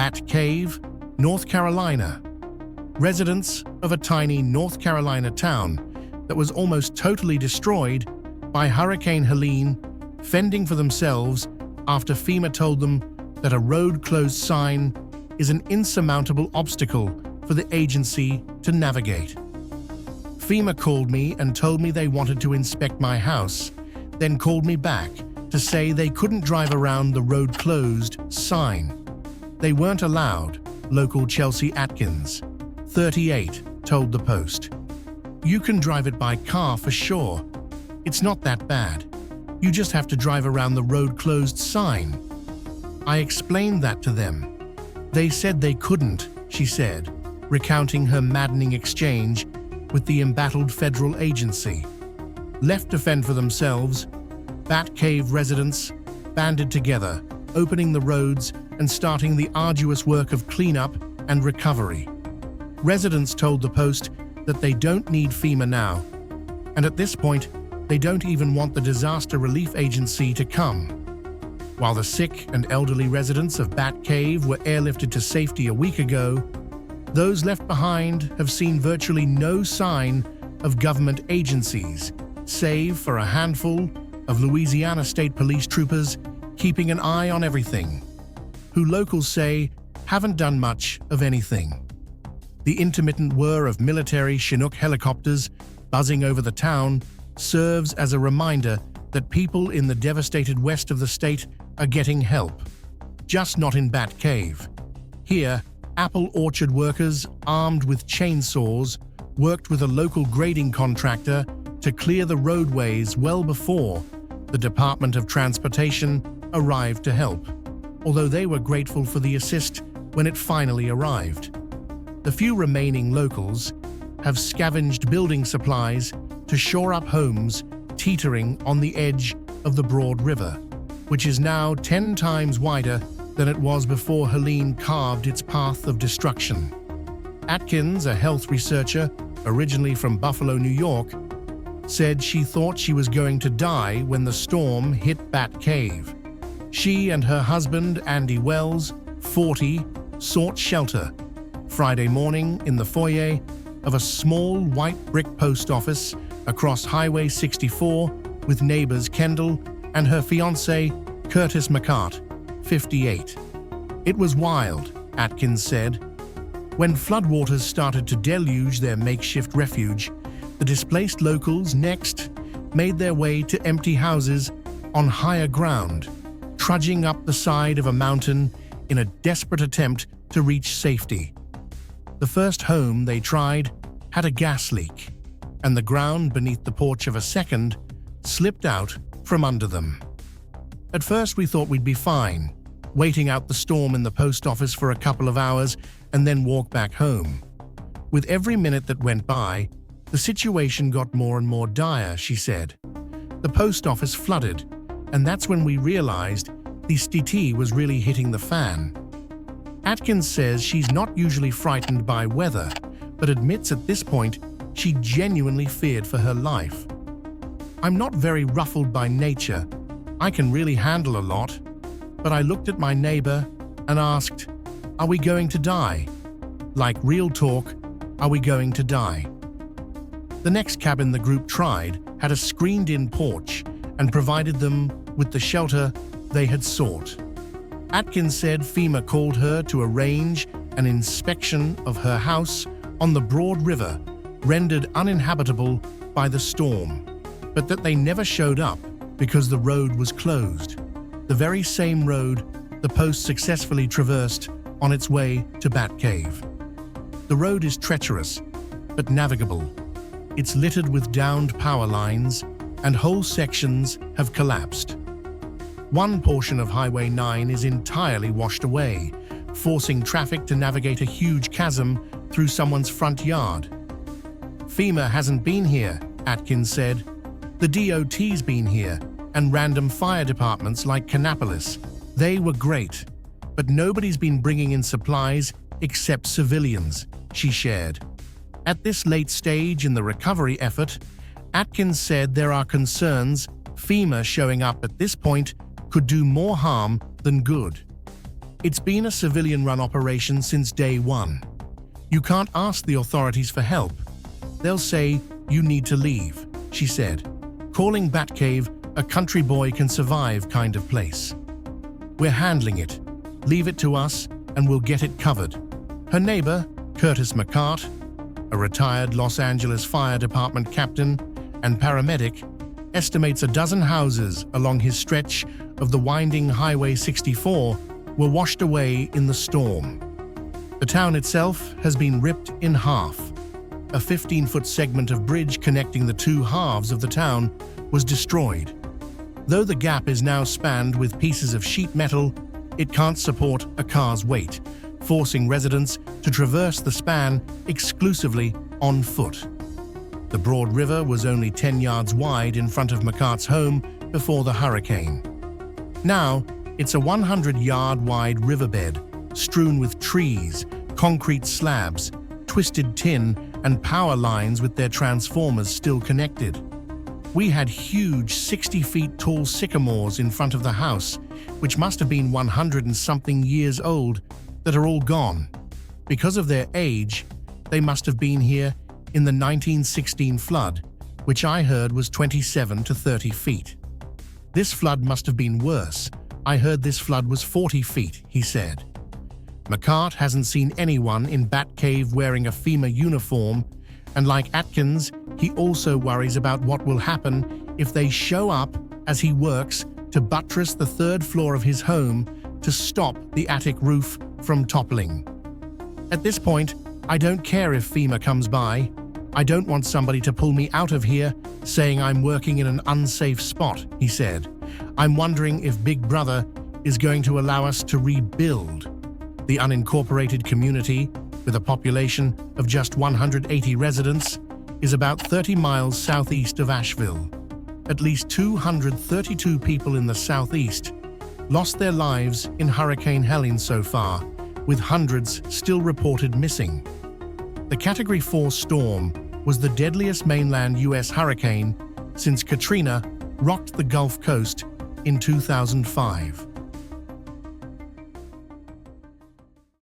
Bat Cave, North Carolina. Residents of a tiny North Carolina town that was almost totally destroyed by Hurricane Helene, fending for themselves after FEMA told them that a road closed sign is an insurmountable obstacle for the agency to navigate. FEMA called me and told me they wanted to inspect my house, then called me back to say they couldn't drive around the road closed sign. They weren't allowed, local Chelsea Atkins, 38, told the Post. You can drive it by car for sure. It's not that bad. You just have to drive around the road closed sign. I explained that to them. They said they couldn't, she said, recounting her maddening exchange with the embattled federal agency. Left to fend for themselves, Bat Cave residents banded together, opening the roads and starting the arduous work of cleanup and recovery. Residents told the Post that they don't need FEMA now, and at this point, they don't even want the disaster relief agency to come. While the sick and elderly residents of Bat Cave were airlifted to safety a week ago, those left behind have seen virtually no sign of government agencies, save for a handful of Louisiana State Police troopers keeping an eye on everything, who locals say haven't done much of anything. The intermittent whir of military Chinook helicopters buzzing over the town serves as a reminder that people in the devastated west of the state are getting help, just not in Bat Cave. Here, apple orchard workers armed with chainsaws worked with a local grading contractor to clear the roadways well before the Department of Transportation arrived to help, although they were grateful for the assist when it finally arrived. The few remaining locals have scavenged building supplies to shore up homes teetering on the edge of the broad river, which is now 10 times wider than it was before Helene carved its path of destruction. Atkins, a health researcher originally from Buffalo, New York, said she thought she was going to die when the storm hit Bat Cave. She and her husband, Andy Wells, 40, sought shelter Friday morning in the foyer of a small white brick post office across Highway 64 with neighbors Kendall and her fiancé, Curtis McCart, 58. It was wild, Atkins said. When floodwaters started to deluge their makeshift refuge, the displaced locals next made their way to empty houses on higher ground, trudging up the side of a mountain in a desperate attempt to reach safety. The first home they tried had a gas leak, and the ground beneath the porch of a second slipped out from under them. At first we thought we'd be fine, waiting out the storm in the post office for a couple of hours and then walk back home. With every minute that went by, the situation got more and more dire, she said. The post office flooded, and that's when we realized the STT was really hitting the fan. Atkins says she's not usually frightened by weather, but admits at this point she genuinely feared for her life. I'm not very ruffled by nature. I can really handle a lot. But I looked at my neighbor and asked, "Are we going to die? Like real talk, are we going to die?" The next cabin the group tried had a screened-in porch and provided them with the shelter they had sought. Atkins said FEMA called her to arrange an inspection of her house on the broad river, rendered uninhabitable by the storm, but that they never showed up because the road was closed. The very same road the Post successfully traversed on its way to Bat Cave. The road is treacherous, but navigable. It's littered with downed power lines, and whole sections have collapsed. One portion of Highway 9 is entirely washed away, forcing traffic to navigate a huge chasm through someone's front yard. FEMA hasn't been here, Atkins said. The DOT's been here, and random fire departments like Kannapolis. They were great, but nobody's been bringing in supplies except civilians, she shared. At this late stage in the recovery effort, Atkins said there are concerns FEMA showing up at this point could do more harm than good. It's been a civilian-run operation since day one. You can't ask the authorities for help. They'll say you need to leave, she said, calling Batcave a country boy can survive kind of place. We're handling it. Leave it to us and we'll get it covered. Her neighbor, Curtis McCart, a retired Los Angeles Fire Department captain and paramedic, estimates a dozen houses along his stretch of the winding Highway 64 were washed away in the storm. The town itself has been ripped in half. A 15-foot segment of bridge connecting the two halves of the town was destroyed. Though the gap is now spanned with pieces of sheet metal, it can't support a car's weight, forcing residents to traverse the span exclusively on foot. The broad river was only 10 yards wide in front of McCart's home before the hurricane. Now, it's a 100-yard wide riverbed, strewn with trees, concrete slabs, twisted tin, and power lines with their transformers still connected. We had huge 60-feet-tall sycamores in front of the house, which must have been 100-and-something years old, that are all gone. Because of their age, they must have been here in the 1916 flood, which I heard was 27 to 30 feet. This flood must have been worse. I heard this flood was 40 feet, he said. McCart hasn't seen anyone in Batcave wearing a FEMA uniform, and like Atkins, he also worries about what will happen if they show up as he works to buttress the third floor of his home to stop the attic roof from toppling. At this point, I don't care if FEMA comes by. I don't want somebody to pull me out of here saying I'm working in an unsafe spot, he said. I'm wondering if Big Brother is going to allow us to rebuild. The unincorporated community, with a population of just 180 residents, is about 30 miles southeast of Asheville. At least 232 people in the southeast lost their lives in Hurricane Helene so far, with hundreds still reported missing. The Category 4 storm was the deadliest mainland U.S. hurricane since Katrina rocked the Gulf Coast in 2005.